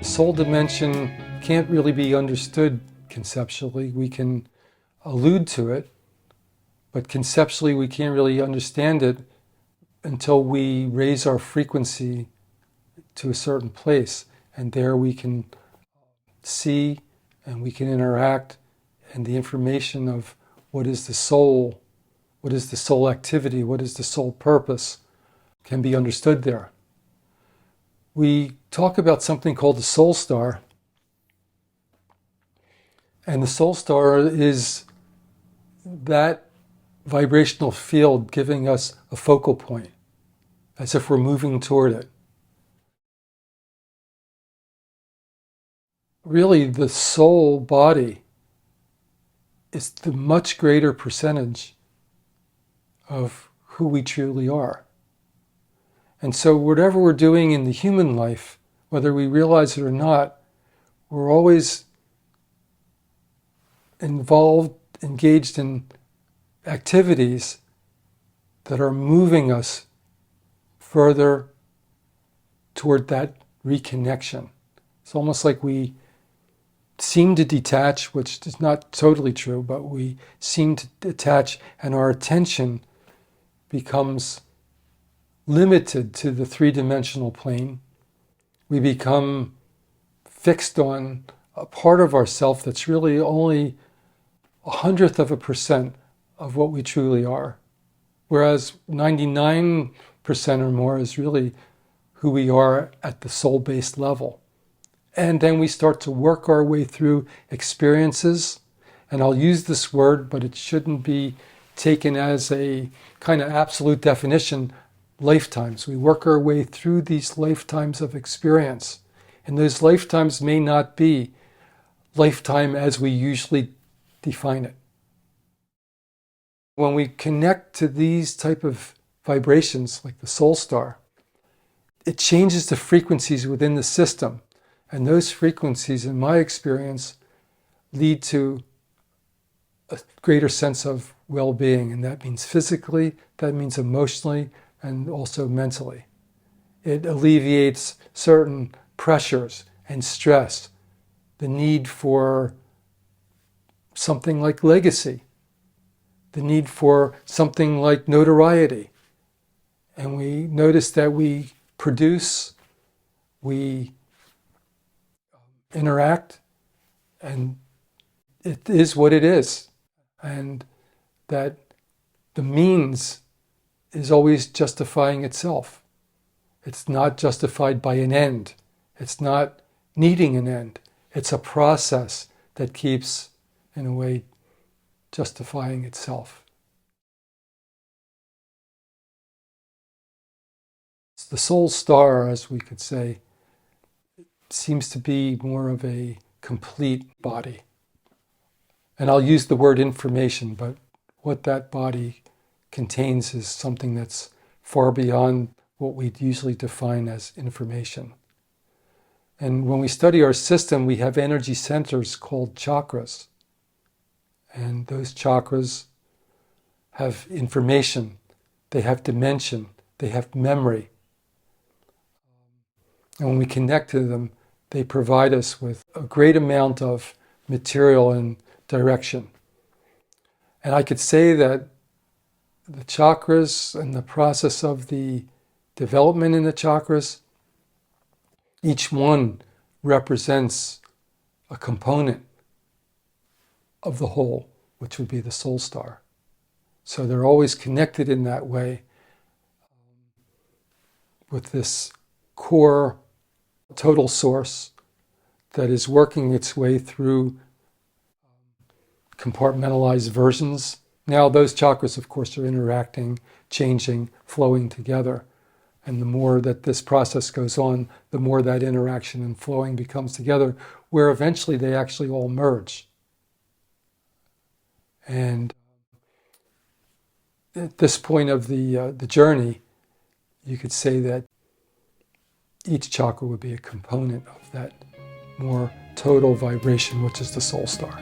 Soul dimension can't really be understood conceptually. We can allude to it, but conceptually we can't really understand it until we raise our frequency to a certain place. And there we can see and we can interact, and the information of what is the soul activity, what is the soul purpose, can be understood there. We talk about something called the soul star, and the soul star is that vibrational field giving us a focal point, as if we're moving toward it. Really, the soul body is the much greater percentage of who we truly are. And so whatever we're doing in the human life, whether we realize it or not, we're always engaged in activities that are moving us further toward that reconnection. It's almost like we seem to detach, which is not totally true, but we seem to detach, and our attention becomes limited to the three-dimensional plane. We become fixed on a part of ourself that's really only 1/100% of what we truly are, whereas 99% or more is really who we are at the soul-based level. And then we start to work our way through experiences, and I'll use this word, but it shouldn't be taken as a kind of absolute definition, lifetimes. We work our way through these lifetimes of experience, and those lifetimes may not be lifetime as we usually define it. When we connect to these type of vibrations, like the soul star, it changes the frequencies within the system. And those frequencies, in my experience, lead to a greater sense of well-being. And that means physically, that means emotionally, and also mentally. It alleviates certain pressures and stress, the need for something like legacy, the need for something like notoriety. And we notice that we produce, we interact, and it is what it is. And that the means is always justifying itself. It's not justified by an end. It's not needing an end. It's a process that keeps, in a way, justifying itself. The soul star, as we could say, seems to be more of a complete body. And I'll use the word information, but what that body contains is something that's far beyond what we usually define as information. And when we study our system, we have energy centers called chakras. And those chakras have information, they have dimension, they have memory. And when we connect to them, they provide us with a great amount of material and direction. And I could say that the chakras and the process of the development in the chakras, each one represents a component of the whole, which would be the soul star. So they're always connected in that way, with this core total source that is working its way through compartmentalized versions. Now those chakras, of course, are interacting, changing, flowing together. And the more that this process goes on, the more that interaction and flowing becomes together, where eventually they actually all merge. And at this point of the journey, you could say that each chakra would be a component of that more total vibration, which is the soul star.